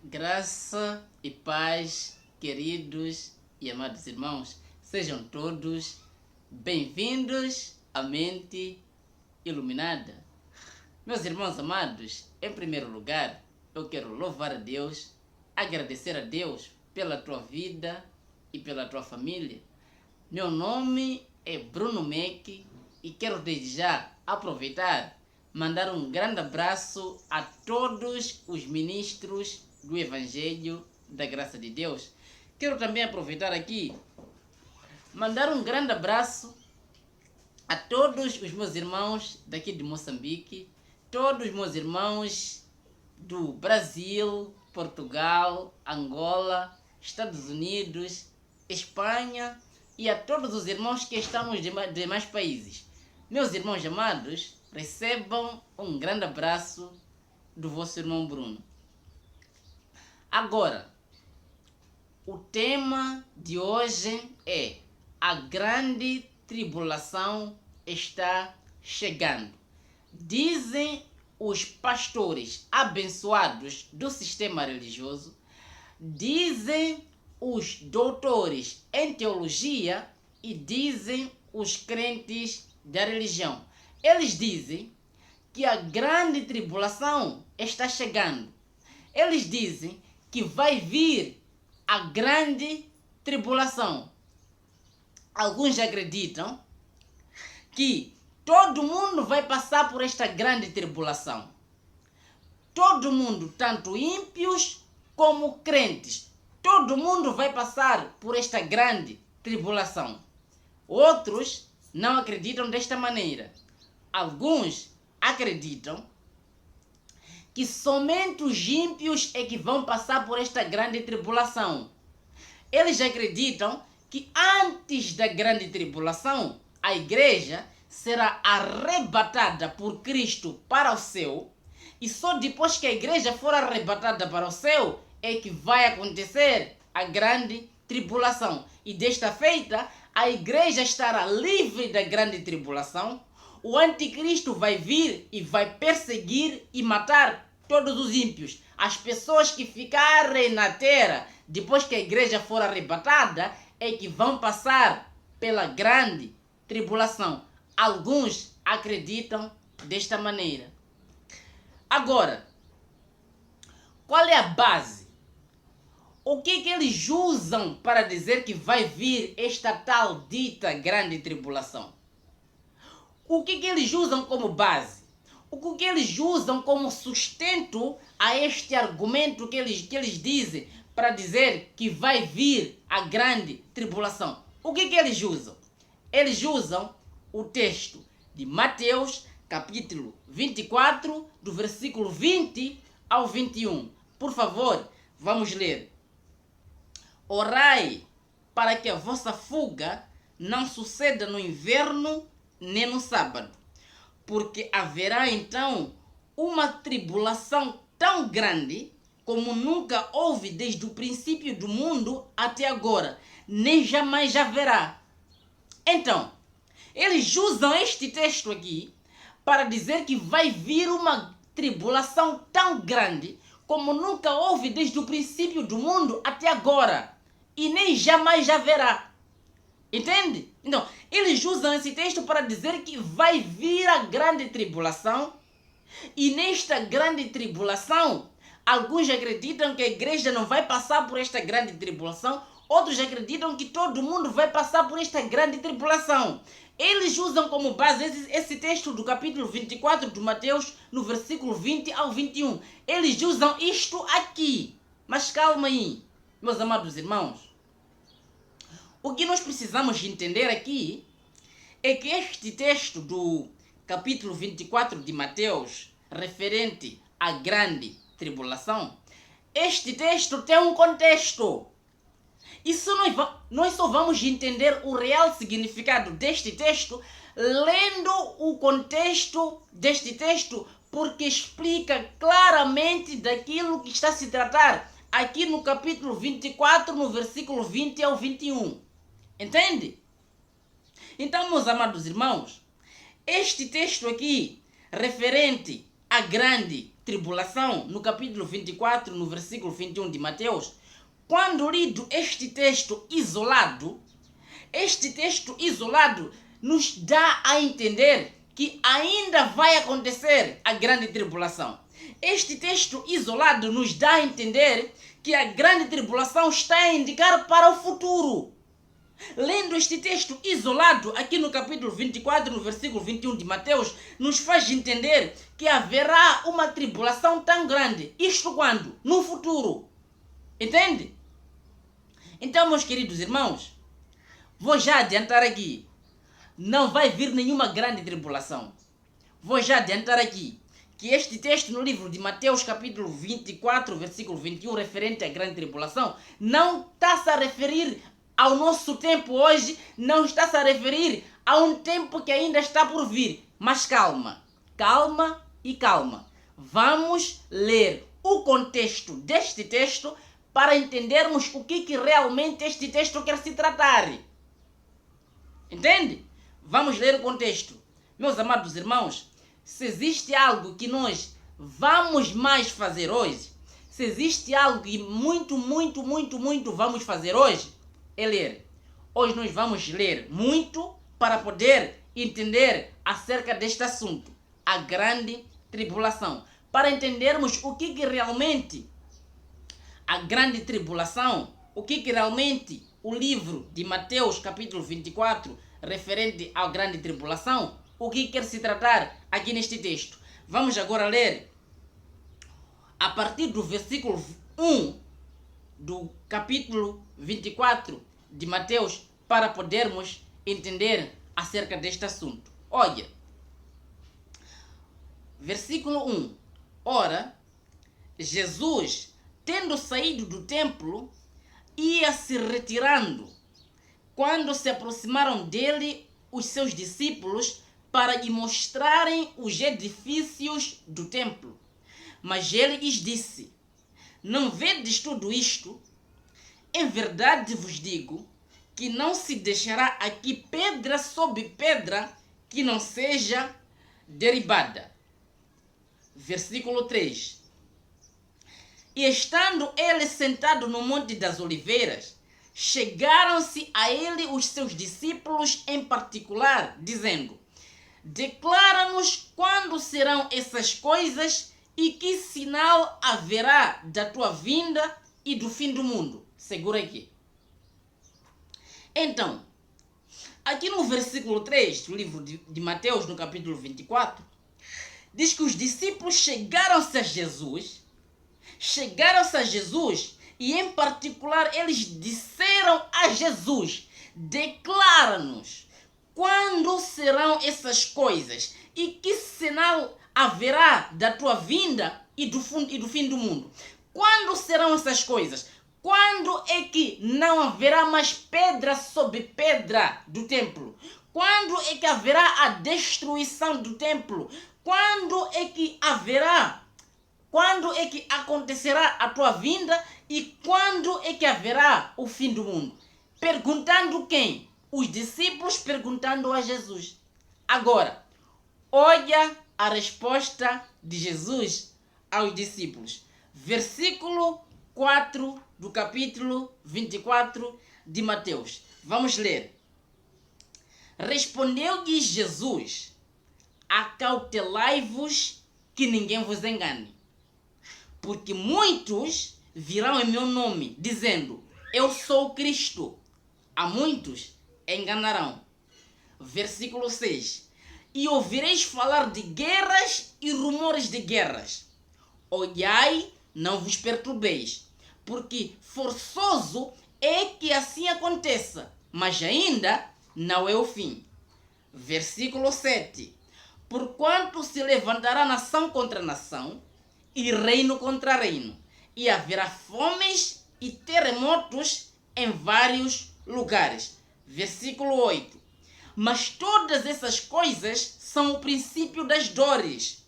Graça e paz, queridos e amados irmãos, sejam todos bem-vindos à Mente Iluminada. Meus irmãos amados, em primeiro lugar, eu quero louvar a Deus, agradecer a Deus pela tua vida e pela tua família. Meu nome é Bruno Meck e quero desde já aproveitar, mandar um grande abraço a todos os ministros do Evangelho da Graça de Deus. Quero também aproveitar aqui, mandar um grande abraço a todos os meus irmãos daqui de Moçambique, todos os meus irmãos do Brasil, Portugal, Angola, Estados Unidos, Espanha e a todos os irmãos que estão nos demais países. Meus irmãos amados, recebam um grande abraço do vosso irmão Bruno. Agora, o tema de hoje é: a grande tribulação está chegando. Dizem os pastores abençoados do sistema religioso, dizem os doutores em teologia e dizem os crentes da religião. Eles dizem que a grande tribulação está chegando. Eles dizem que vai vir a grande tribulação. Alguns acreditam que todo mundo vai passar por esta grande tribulação. Todo mundo, tanto ímpios como crentes, todo mundo vai passar por esta grande tribulação. Outros não acreditam desta maneira. Alguns acreditam que somente os ímpios é que vão passar por esta grande tribulação. Eles acreditam que antes da grande tribulação, a igreja será arrebatada por Cristo para o céu, e só depois que a igreja for arrebatada para o céu é que vai acontecer a grande tribulação. E desta feita, a igreja estará livre da grande tribulação. O anticristo vai vir e vai perseguir e matar todos os ímpios. As pessoas que ficarem na terra depois que a igreja for arrebatada é que vão passar pela grande tribulação. Alguns acreditam desta maneira. Agora, qual é a base? O que eles usam para dizer que vai vir esta tal dita grande tribulação? O que eles usam como base? O que eles usam como sustento a este argumento que eles dizem para dizer que vai vir a grande tribulação? O que eles usam? Eles usam o texto de Mateus, capítulo 24, do versículo 20 ao 21. Por favor, vamos ler. Orai para que a vossa fuga não suceda no inverno nem no sábado, porque haverá então uma tribulação tão grande como nunca houve desde o princípio do mundo até agora, nem jamais haverá. Então, eles usam este texto aqui para dizer que vai vir uma tribulação tão grande como nunca houve desde o princípio do mundo até agora, e nem jamais haverá. Entende? Então, eles usam esse texto para dizer que vai vir a grande tribulação, e nesta grande tribulação, alguns acreditam que a igreja não vai passar por esta grande tribulação, outros acreditam que todo mundo vai passar por esta grande tribulação. Eles usam como base esse texto do capítulo 24 de Mateus, no versículo 20 ao 21. Eles usam isto aqui. Mas calma aí, meus amados irmãos. O que nós precisamos entender aqui é que este texto do capítulo 24 de Mateus, referente à grande tribulação, este texto tem um contexto. Isso nós só vamos entender o real significado deste texto lendo o contexto deste texto, porque explica claramente daquilo que está a se tratar aqui no capítulo 24, no versículo 20 ao 21. Entende? Então, meus amados irmãos, este texto aqui, referente à grande tribulação, no capítulo 24, no versículo 21 de Mateus, quando lido este texto isolado nos dá a entender que ainda vai acontecer a grande tribulação. Este texto isolado nos dá a entender que a grande tribulação está a indicar para o futuro. Lendo este texto isolado aqui no capítulo 24, no versículo 21 de Mateus, nos faz entender que haverá uma tribulação tão grande. Isto quando? No futuro. Entende? Então, meus queridos irmãos, vou já adiantar aqui. Não vai vir nenhuma grande tribulação. Vou já adiantar aqui que este texto no livro de Mateus, capítulo 24, versículo 21, referente à grande tribulação, não está-se a referir ao nosso tempo hoje, não está-se a referir a um tempo que ainda está por vir. Mas calma, calma e calma. Vamos ler o contexto deste texto para entendermos o que realmente este texto quer se tratar. Entende? Vamos ler o contexto. Meus amados irmãos, se existe algo que nós vamos mais fazer hoje, se existe algo que muito vamos fazer hoje, é ler. Hoje nós vamos ler muito para poder entender acerca deste assunto, a grande tribulação. Para entendermos o que realmente a grande tribulação, o que realmente o livro de Mateus, capítulo 24, referente à grande tribulação, o que quer se tratar aqui neste texto. Vamos agora ler a partir do versículo 1 do capítulo 24 de Mateus para podermos entender acerca deste assunto. Olha, versículo 1. Ora, Jesus, tendo saído do templo, ia se retirando, quando se aproximaram dele os seus discípulos para lhe mostrarem os edifícios do templo. Mas ele lhes disse: não vedes tudo isto? Em verdade vos digo que não se deixará aqui pedra sobre pedra que não seja derribada. Versículo 3. E estando ele sentado no Monte das Oliveiras, chegaram-se a ele os seus discípulos em particular, dizendo: declara-nos quando serão essas coisas e que sinal haverá da tua vinda e do fim do mundo. Segura aqui. Então, aqui no versículo 3 do livro de Mateus, no capítulo 24, diz que os discípulos chegaram-se a Jesus e, em particular, eles disseram a Jesus: declara-nos quando serão essas coisas e que sinal haverá da tua vinda e do fim do mundo. Quando serão essas coisas? Quando é que não haverá mais pedra sobre pedra do templo? Quando é que haverá a destruição do templo? Quando é que acontecerá a tua vinda e quando é que haverá o fim do mundo? Perguntando quem? Os discípulos perguntando a Jesus. Agora, olha a resposta de Jesus aos discípulos. Versículo 4 do capítulo 24 de Mateus. Vamos ler. Respondeu-lhes Jesus: acautelai-vos que ninguém vos engane. Porque muitos virão em meu nome, dizendo: eu sou o Cristo. A muitos enganarão. Versículo 6. E ouvireis falar de guerras e rumores de guerras. Olhai, não vos perturbeis, porque forçoso é que assim aconteça, mas ainda não é o fim. Versículo 7. Porquanto se levantará nação contra nação, e reino contra reino, e haverá fomes e terremotos em vários lugares. Versículo 8. Mas todas essas coisas são o princípio das dores.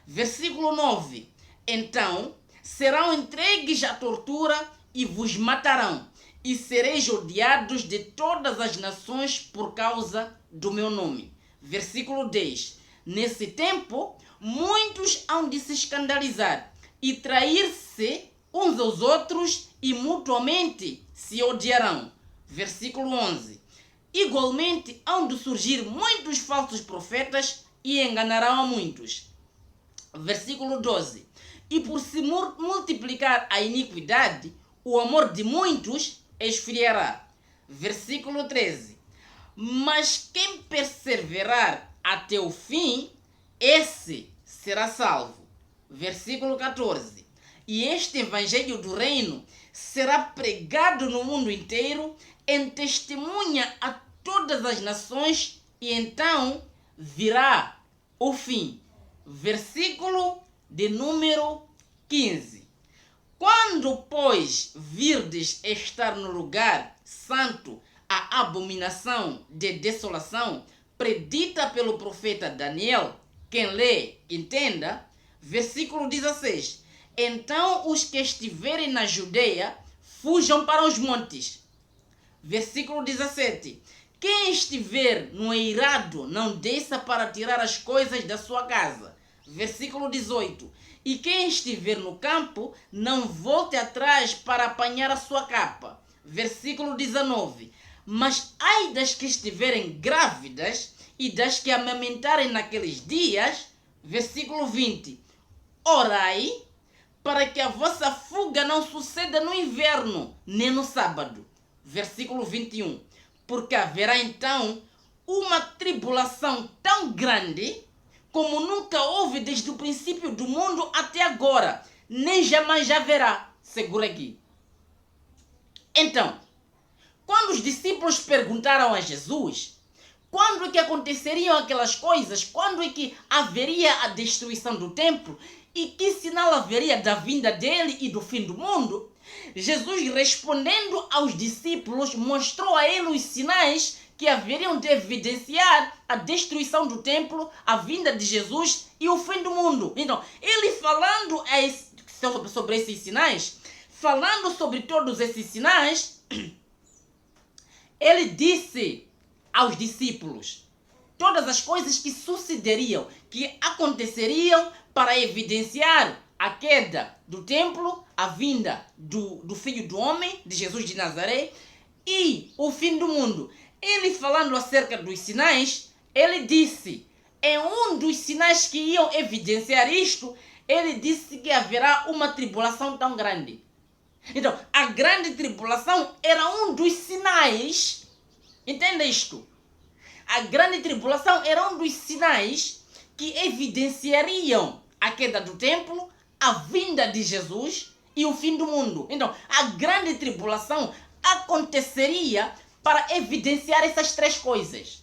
Versículo 9. Então serão entregues à tortura e vos matarão, e sereis odiados de todas as nações por causa do meu nome. Versículo 10. Nesse tempo muitos hão de se escandalizar e trair-se uns aos outros e mutuamente se odiarão. Versículo 11. Igualmente hão de surgir muitos falsos profetas e enganarão a muitos. Versículo 12. E por se multiplicar a iniquidade, o amor de muitos esfriará. Versículo 13. Mas quem perseverar até o fim, esse será salvo. Versículo 14. E este evangelho do reino será pregado no mundo inteiro em testemunha a todas as nações, e então virá o fim. Versículo de número 15. Quando, pois, virdes estar no lugar santo a abominação de desolação, predita pelo profeta Daniel, quem lê, entenda. Versículo 16. Então os que estiverem na Judeia, fujam para os montes. Versículo 17. Quem estiver no eirado, não desça para tirar as coisas da sua casa. Versículo 18. E quem estiver no campo, não volte atrás para apanhar a sua capa. Versículo 19. Mas ai das que estiverem grávidas e das que amamentarem naqueles dias. Versículo 20. Orai para que a vossa fuga não suceda no inverno, nem no sábado. Versículo 21. Porque haverá então uma tribulação tão grande como nunca houve desde o princípio do mundo até agora, nem jamais haverá. Segura aqui. Então, quando os discípulos perguntaram a Jesus quando é que aconteceriam aquelas coisas, quando é que haveria a destruição do templo e que sinal haveria da vinda dele e do fim do mundo, Jesus, respondendo aos discípulos, mostrou a eles os sinais que haveriam de evidenciar a destruição do templo, a vinda de Jesus e o fim do mundo. Então, ele falando sobre esses sinais, falando sobre todos esses sinais, ele disse aos discípulos todas as coisas que sucederiam, que aconteceriam para evidenciar a queda do templo, a vinda do Filho do Homem, de Jesus de Nazaré, e o fim do mundo. Ele falando acerca dos sinais, ele disse, em um dos sinais que iam evidenciar isto, ele disse que haverá uma tribulação tão grande. Então, a grande tribulação era um dos sinais. Entenda isto. A grande tribulação era um dos sinais que evidenciariam a queda do templo, a vinda de Jesus e o fim do mundo. Então, a grande tribulação aconteceria para evidenciar essas três coisas.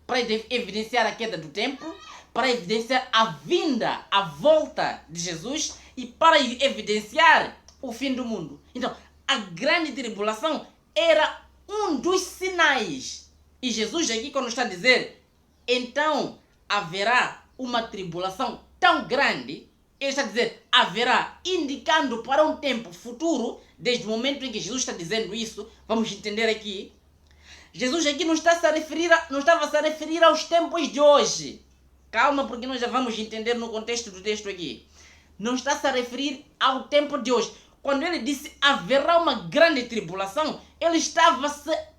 Para evidenciar a queda do templo, para evidenciar a vinda, a volta de Jesus e para evidenciar o fim do mundo. Então, a grande tribulação era um dos sinais. E Jesus aqui, quando está a dizer, então haverá uma tribulação tão grande, ele está a dizer, haverá, indicando para um tempo futuro, desde o momento em que Jesus está dizendo isso, vamos entender aqui, Jesus aqui não estava se a referir aos tempos de hoje. Calma, porque nós já vamos entender no contexto do texto aqui. Não está se a referir ao tempo de hoje. Quando ele disse haverá uma grande tribulação, ele estava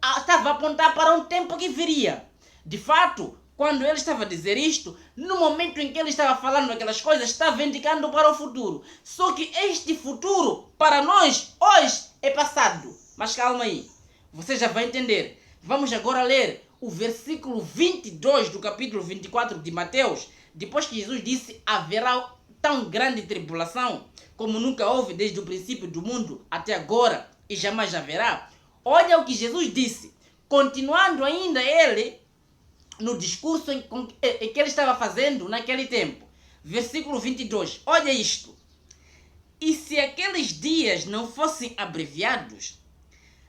a apontar para um tempo que viria. De fato, quando ele estava a dizer isto, no momento em que ele estava falando aquelas coisas, estava indicando para o futuro. Só que este futuro, para nós, hoje, é passado. Mas calma aí, você já vai entender. Vamos agora ler o versículo 22 do capítulo 24 de Mateus. Depois que Jesus disse, haverá tão grande tribulação, como nunca houve desde o princípio do mundo até agora e jamais haverá. Olha o que Jesus disse, continuando ainda ele no discurso que ele estava fazendo naquele tempo. Versículo 22, olha isto. E se aqueles dias não fossem abreviados,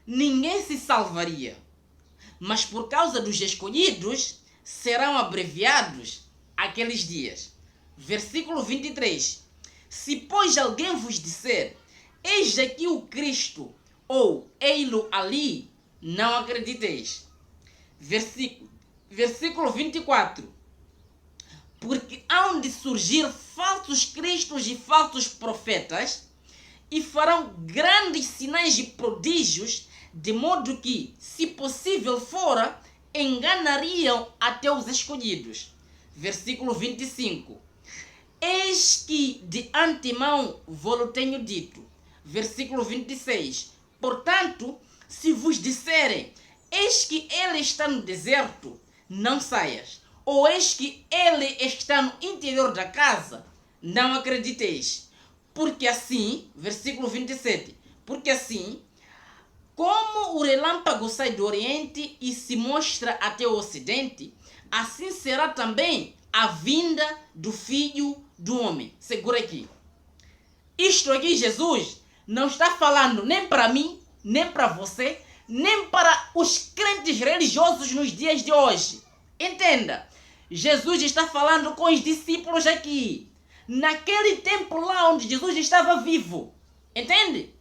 ninguém se salvaria. Mas por causa dos escolhidos, serão abreviados aqueles dias. Versículo 23. Se, pois, alguém vos disser, eis aqui o Cristo, ou ei-lo ali, não acrediteis. Versículo 24. porque hão de surgir falsos cristos e falsos profetas, e farão grandes sinais e prodígios, de modo que, se possível fora, enganariam até os escolhidos. Versículo 25. Eis que de antemão vos tenho dito. Versículo 26. Portanto, se vos disserem, eis que ele está no deserto, não saias. Ou eis que ele está no interior da casa, não acrediteis. Porque assim, versículo 27, porque assim, como o relâmpago sai do oriente e se mostra até o ocidente, assim será também a vinda do Filho do Homem. Segura aqui. Isto aqui, Jesus não está falando nem para mim, nem para você, nem para os crentes religiosos nos dias de hoje. Entenda, Jesus está falando com os discípulos aqui, naquele tempo lá onde Jesus estava vivo. Entende?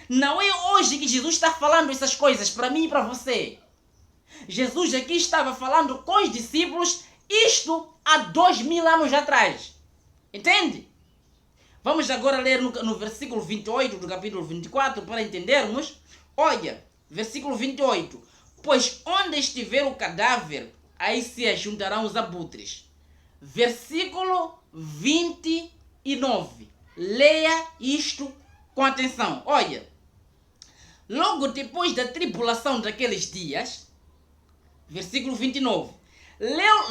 Não é hoje que Jesus está falando essas coisas para mim e para você. Jesus aqui estava falando com os discípulos, isto há 2000 anos atrás. Entende? Vamos agora ler no versículo 28 do capítulo 24 para entendermos. Olha, versículo 28. Pois onde estiver o cadáver, aí se ajuntarão os abutres. Versículo 29. Leia isto com atenção. Olha, logo depois da tribulação daqueles dias, versículo 29.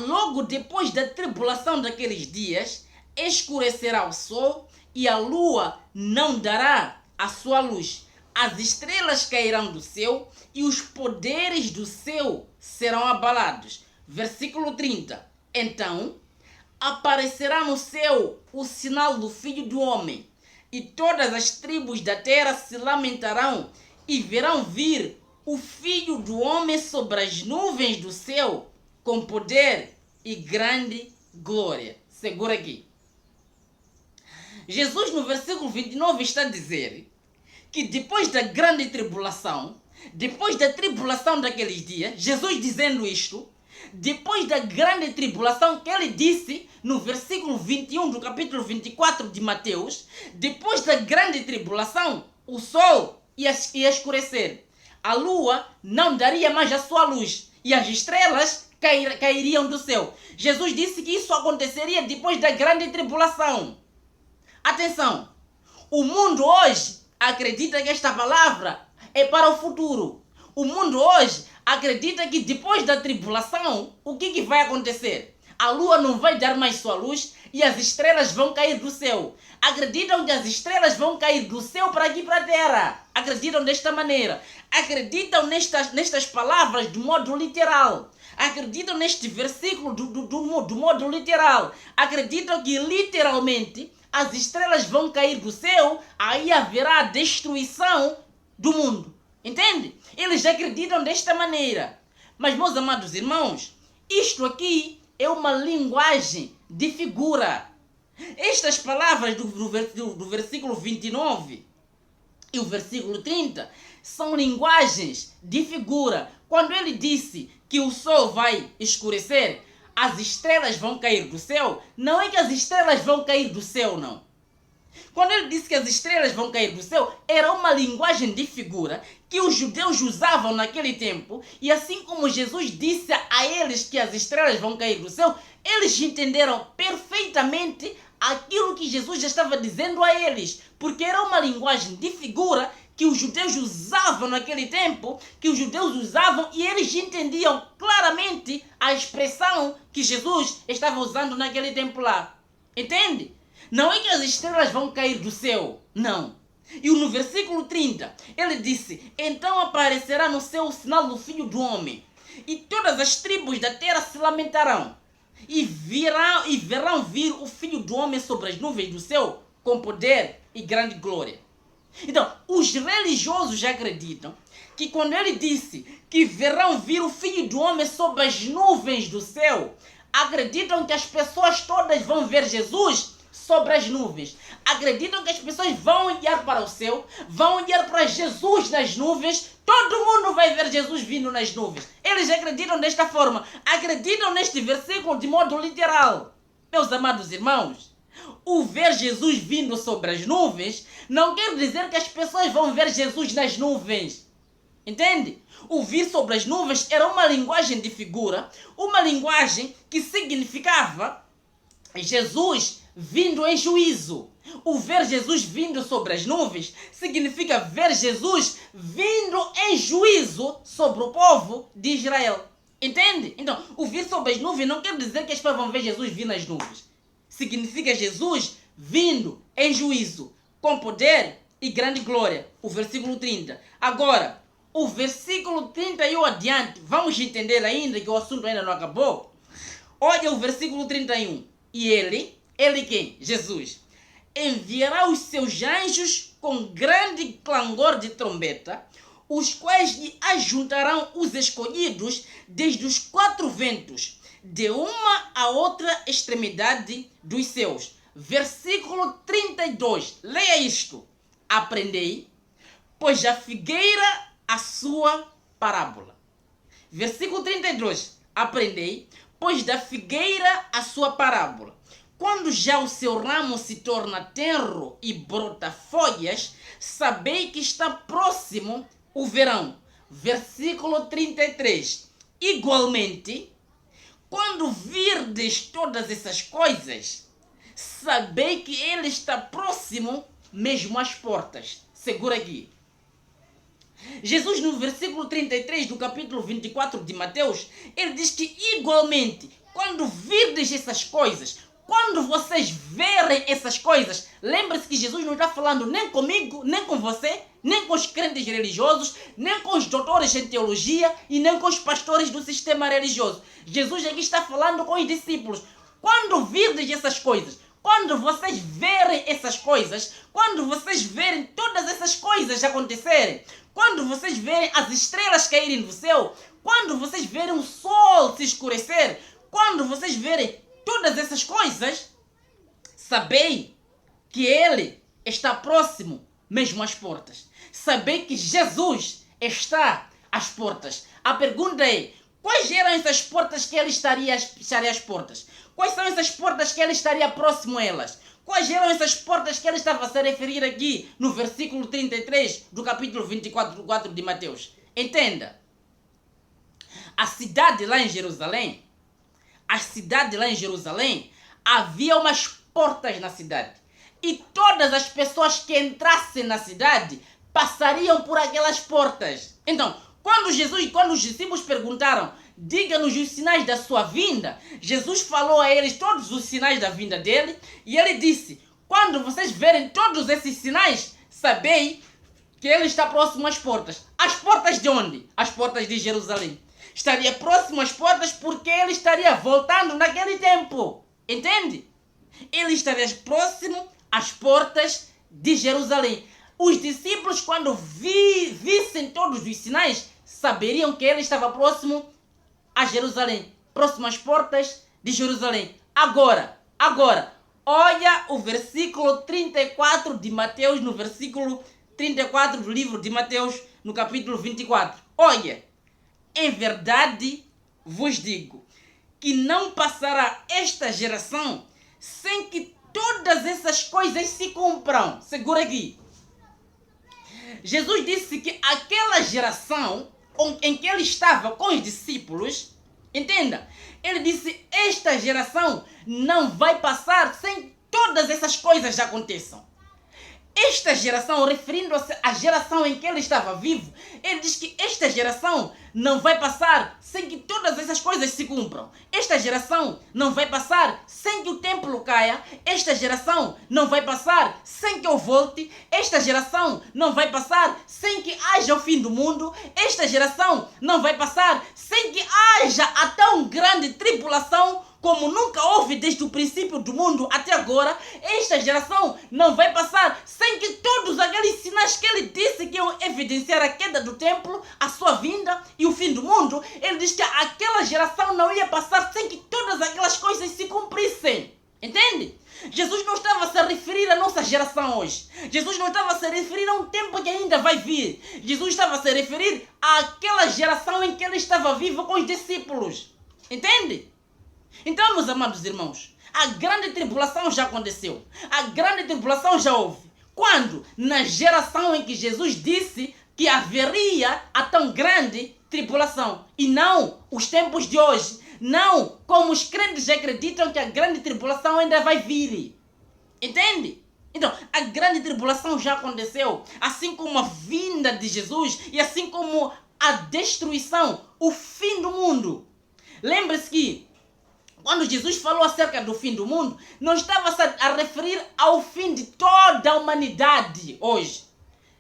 Logo depois da tribulação daqueles dias, escurecerá o sol e a lua não dará a sua luz. As estrelas cairão do céu e os poderes do céu serão abalados. Versículo 30. Então aparecerá no céu o sinal do Filho do Homem, e todas as tribos da terra se lamentarão e verão vir o Filho do Homem sobre as nuvens do céu com poder e grande glória. Segura aqui. Jesus no versículo 29 está a dizer que depois da grande tribulação, depois da tribulação daqueles dias, Jesus dizendo isto, depois da grande tribulação que ele disse no versículo 21 do capítulo 24 de Mateus, depois da grande tribulação, o sol ia escurecer, a lua não daria mais a sua luz e as estrelas cairiam do céu. Jesus disse que isso aconteceria depois da grande tribulação. Atenção, o mundo hoje acredita que esta palavra é para o futuro. O mundo hoje acredita que depois da tribulação, o que vai acontecer? A lua não vai dar mais sua luz e as estrelas vão cair do céu. Acreditam que as estrelas vão cair do céu para aqui para a terra. Acreditam desta maneira. Acreditam nestas palavras do modo literal. Acreditam neste versículo do modo literal. Acreditam que literalmente as estrelas vão cair do céu, aí haverá a destruição do mundo. Entende? Eles acreditam desta maneira. Mas, meus amados irmãos, isto aqui é uma linguagem de figura. Estas palavras do versículo 29 e o versículo 30 são linguagens de figura. Quando ele disse que o sol vai escurecer, as estrelas vão cair do céu, não é que as estrelas vão cair do céu, não. Quando ele disse que as estrelas vão cair do céu, era uma linguagem de figura que os judeus usavam naquele tempo, e assim como Jesus disse a eles que as estrelas vão cair do céu, eles entenderam perfeitamente aquilo que Jesus já estava dizendo a eles, porque era uma linguagem de figura que os judeus usavam naquele tempo, que os judeus usavam e eles entendiam claramente a expressão que Jesus estava usando naquele tempo lá. Entende? Não é que as estrelas vão cair do céu, não. E no versículo 30, ele disse, então aparecerá no céu o sinal do Filho do Homem, e todas as tribos da terra se lamentarão, e verão vir o Filho do Homem sobre as nuvens do céu, com poder e grande glória. Então, os religiosos acreditam que quando ele disse que verão vir o Filho do Homem sobre as nuvens do céu, acreditam que as pessoas todas vão ver Jesus sobre as nuvens. Acreditam que as pessoas vão olhar para o céu, vão olhar para Jesus nas nuvens, todo mundo vai ver Jesus vindo nas nuvens. Eles acreditam desta forma, acreditam neste versículo de modo literal. Meus amados irmãos, o ver Jesus vindo sobre as nuvens não quer dizer que as pessoas vão ver Jesus nas nuvens. Entende? O vir sobre as nuvens era uma linguagem de figura, uma linguagem que significava Jesus vindo em juízo. O ver Jesus vindo sobre as nuvens significa ver Jesus vindo em juízo sobre o povo de Israel. Entende? Então, o vir sobre as nuvens não quer dizer que as pessoas vão ver Jesus vir nas nuvens. Significa Jesus vindo em juízo, com poder e grande glória. O versículo 30. Agora, o versículo 31 adiante, vamos entender ainda que o assunto ainda não acabou. Olha o versículo 31. E ele quem? Jesus. Enviará os seus anjos com grande clangor de trombeta, os quais lhe ajuntarão os escolhidos desde os 4 ventos, de uma a outra extremidade dos céus. Versículo 32. Leia isto. Aprendei, pois a figueira a sua parábola. Versículo 32. Aprendei, pois da figueira a sua parábola. Quando já o seu ramo se torna tenro e brota folhas, sabei que está próximo o verão. Versículo 33. Igualmente, quando virdes todas essas coisas, sabei que ele está próximo mesmo às portas. Segura aqui. Jesus, no versículo 33 do capítulo 24 de Mateus, ele diz que igualmente, quando virdes essas coisas, quando vocês verem essas coisas, lembre-se que Jesus não está falando nem comigo, nem com você, nem com os crentes religiosos, nem com os doutores em teologia e nem com os pastores do sistema religioso. Jesus aqui está falando com os discípulos. Quando virdes essas coisas, quando vocês verem essas coisas, quando vocês verem todas essas coisas acontecerem, quando vocês verem as estrelas caírem do céu, quando vocês verem o sol se escurecer, quando vocês verem todas essas coisas, sabei que ele está próximo mesmo às portas. Sabei que Jesus está às portas. A pergunta é, quais eram essas portas que ele estaria às portas? Quais são essas portas que ele estaria próximo a elas? Quais eram essas portas que ele estava a se referir aqui no versículo 33 do capítulo 24 de Mateus? Entenda. A cidade lá em Jerusalém, havia umas portas na cidade. E todas as pessoas que entrassem na cidade passariam por aquelas portas. Então, quando os discípulos perguntaram, diga-nos os sinais da sua vinda, Jesus falou a eles todos os sinais da vinda dele, e ele disse, quando vocês verem todos esses sinais, sabei que ele está próximo às portas. As portas de onde? As portas de Jerusalém. Estaria próximo às portas porque ele estaria voltando naquele tempo. Entende? Ele estaria próximo às portas de Jerusalém. Os discípulos, quando vissem todos os sinais, saberiam que ele estava próximo a Jerusalém. Próximo às portas de Jerusalém. Agora, olha o versículo 34 de Mateus, no versículo 34 do livro de Mateus, no capítulo 24. Olha. Em verdade vos digo que não passará esta geração sem que todas essas coisas se cumpram. Segura aqui. Jesus disse que aquela geração em que ele estava com os discípulos, entenda, ele disse, esta geração não vai passar sem que todas essas coisas aconteçam. Esta geração, referindo-se à geração em que ele estava vivo, ele diz que esta geração não vai passar sem que todas essas coisas se cumpram. Esta geração não vai passar sem que o templo caia. Esta geração não vai passar sem que eu volte. Esta geração não vai passar sem que haja o fim do mundo. Esta geração não vai passar sem que haja a tão grande tribulação como nunca houve desde o princípio do mundo até agora. Esta geração não vai passar sem que todos aqueles sinais que ele disse que iam evidenciar a queda do templo, a sua vinda e o fim do mundo, ele diz que aquela geração não ia passar sem que todas aquelas coisas se cumprissem. Entende? Jesus não estava a se referir à nossa geração hoje. Jesus não estava a se referir a um tempo que ainda vai vir. Jesus estava a se referir àquela geração em que ele estava vivo com os discípulos. Entende? Então, meus amados irmãos, A grande tribulação já aconteceu. A grande tribulação já houve. Quando? Na geração em que Jesus disse que haveria a tão grande tribulação. E não os tempos de hoje. Não como os crentes acreditam que a grande tribulação ainda vai vir. Entende? Então, a grande tribulação já aconteceu. Assim como a vinda de Jesus e assim como a destruição, o fim do mundo. Lembre-se que quando Jesus falou acerca do fim do mundo, não estava a referir ao fim de toda a humanidade hoje.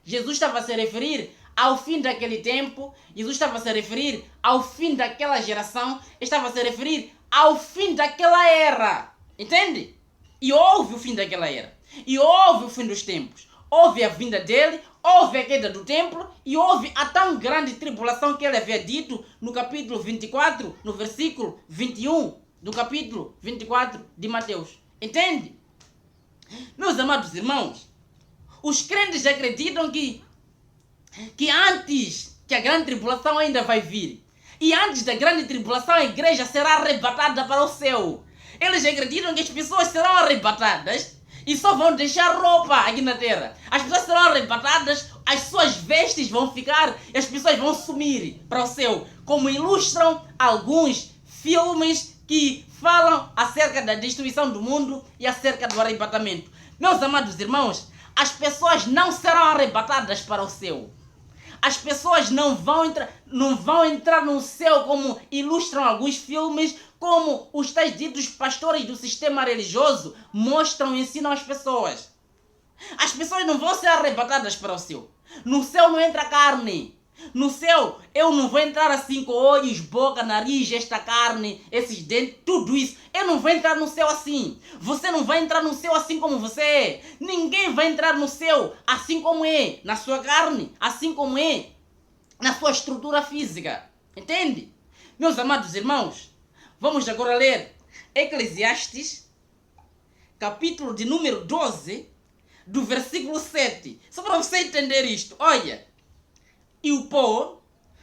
Jesus estava a se referir ao fim daquele tempo, Jesus estava a se referir ao fim daquela geração, estava a se referir ao fim daquela era. Entende? E houve o fim daquela era. E houve o fim dos tempos. Houve a vinda dele, houve a queda do templo e houve a tão grande tribulação que ele havia dito no capítulo 24, no versículo 21 do capítulo 24 de Mateus. Entende? Meus amados irmãos, os crentes acreditam que antes que a grande tribulação ainda vai vir. E antes da grande tribulação a igreja será arrebatada para o céu. Eles acreditam que as pessoas serão arrebatadas e só vão deixar roupa aqui na terra. As pessoas serão arrebatadas, as suas vestes vão ficar e as pessoas vão sumir para o céu. Como ilustram alguns filmes que falam acerca da destruição do mundo e acerca do arrebatamento. Meus amados irmãos, as pessoas não serão arrebatadas para o céu. As pessoas não vão entrar no céu como ilustram alguns filmes, como os tais ditos pastores do sistema religioso mostram e ensinam as pessoas. As pessoas não vão ser arrebatadas para o céu. No céu não entra carne. No céu eu não vou entrar assim com olhos, boca, nariz, esta carne, esses dentes, tudo isso. Eu não vou entrar no céu assim. Você não vai entrar no céu assim como você é. Ninguém vai entrar no céu assim como é, na sua carne, assim como é, na sua estrutura física. Entende? Meus amados irmãos, vamos agora ler Eclesiastes, capítulo de número 12, do versículo 7. Só para você entender isto. Olha. E o pó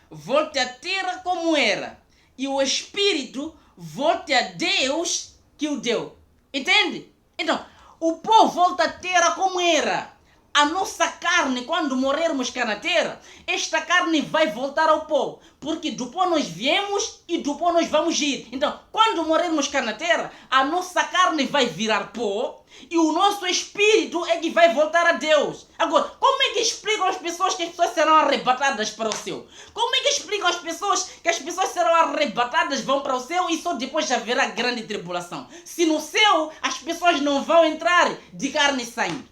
volte à terra como era, e o espírito volte a Deus que o deu. Entende? Então, o pó volta à terra como era. A nossa carne, quando morrermos cá na terra, esta carne vai voltar ao pó. Porque do pó nós viemos e do pó nós vamos ir. Então, quando morrermos cá na terra, a nossa carne vai virar pó e o nosso espírito é que vai voltar a Deus. Agora, como é que explicam as pessoas que as pessoas serão arrebatadas para o céu? Como é que explicam as pessoas que as pessoas serão arrebatadas, vão para o céu e só depois haverá grande tribulação? Se no céu as pessoas não vão entrar de carne e sangue.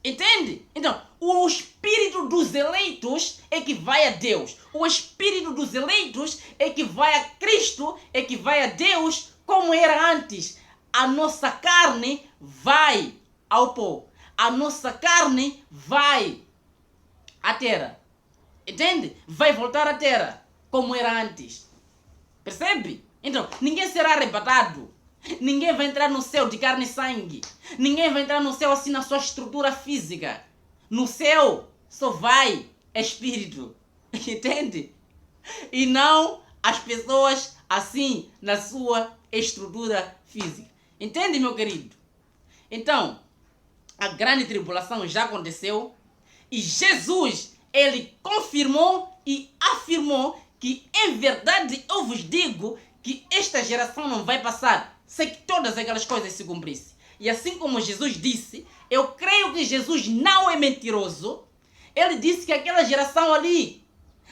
Entende? Então, o espírito dos eleitos é que vai a Deus. O espírito dos eleitos é que vai a Cristo, é que vai a Deus como era antes. A nossa carne vai ao pó. A nossa carne vai à terra. Entende? Vai voltar à terra como era antes. Percebe? Então, ninguém será arrebatado. Ninguém vai entrar no céu de carne e sangue. Ninguém vai entrar no céu assim na sua estrutura física. No céu só vai espírito. Entende? E não as pessoas assim na sua estrutura física. Entende, meu querido? Então, a grande tribulação já aconteceu. E Jesus, ele confirmou e afirmou que em verdade eu vos digo que esta geração não vai passar sem que todas aquelas coisas se cumprissem. E assim como Jesus disse, eu creio que Jesus não é mentiroso. Ele disse que aquela geração ali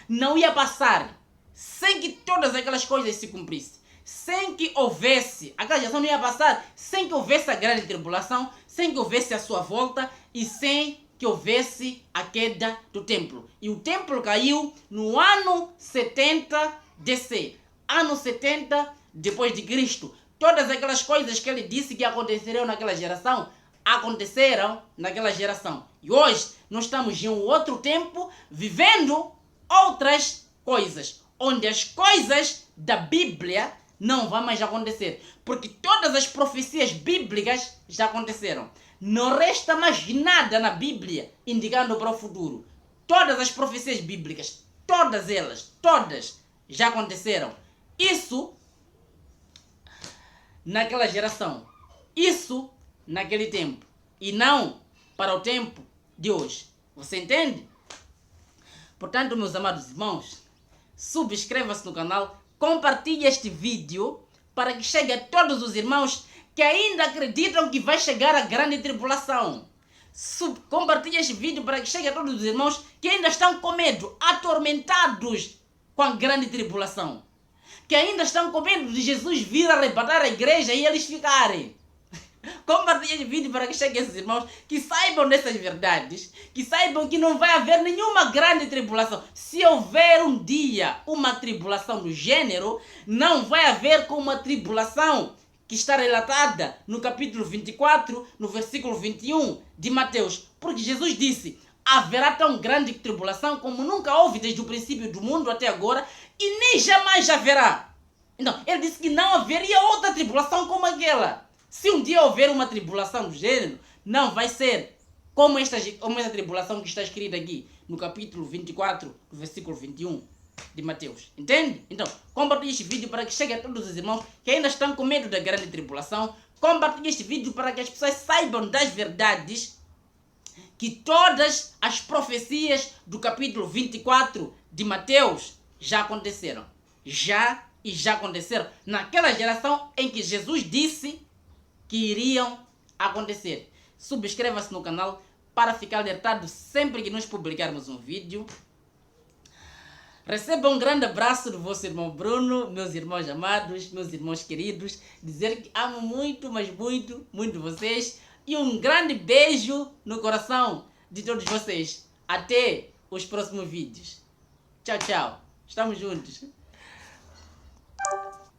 não ia passar sem que todas aquelas coisas se cumprissem. Sem que houvesse, aquela geração não ia passar sem que houvesse a grande tribulação, sem que houvesse a sua volta e sem que houvesse a queda do templo. E o templo caiu no ano 70 DC. Ano 70 depois de Cristo. Todas aquelas coisas que ele disse que aconteceriam naquela geração, aconteceram naquela geração. E hoje nós estamos em um outro tempo, vivendo outras coisas, onde as coisas da Bíblia não vão mais acontecer. Porque todas as profecias bíblicas já aconteceram. Não resta mais nada na Bíblia indicando para o futuro. Todas as profecias bíblicas, todas elas, todas já aconteceram. Isso naquela geração. Isso naquele tempo. E não para o tempo de hoje. Você entende? Portanto, meus amados irmãos, subscreva-se no canal, compartilhe este vídeo para que chegue a todos os irmãos que ainda acreditam que vai chegar a grande tribulação. Compartilhe este vídeo para que chegue a todos os irmãos que ainda estão com medo, atormentados com a grande tribulação. Que ainda estão com medo de Jesus vir arrebatar a igreja e eles ficarem. Compartilhe este vídeo para que chegue a esses irmãos que saibam dessas verdades, que saibam que não vai haver nenhuma grande tribulação. Se houver um dia uma tribulação do gênero, não vai haver como uma tribulação que está relatada no capítulo 24, no versículo 21 de Mateus. Porque Jesus disse, haverá tão grande tribulação como nunca houve desde o princípio do mundo até agora e nem jamais haverá. Então, ele disse que não haveria outra tribulação como aquela. Se um dia houver uma tribulação do gênero, não vai ser como esta tribulação que está escrita aqui no capítulo 24, no versículo 21 de Mateus. Entende? Então, compartilhe este vídeo para que chegue a todos os irmãos que ainda estão com medo da grande tribulação. Compartilhe este vídeo para que as pessoas saibam das verdades que todas as profecias do capítulo 24 de Mateus já aconteceram. Já aconteceram naquela geração em que Jesus disse que iriam acontecer. Subscreva-se no canal para ficar alertado sempre que nós publicarmos um vídeo. Receba um grande abraço do vosso irmão Bruno, meus irmãos amados, meus irmãos queridos. Dizer que amo muito, mas muito, muito vocês. E um grande beijo no coração de todos vocês. Até os próximos vídeos. Tchau, tchau. Estamos juntos.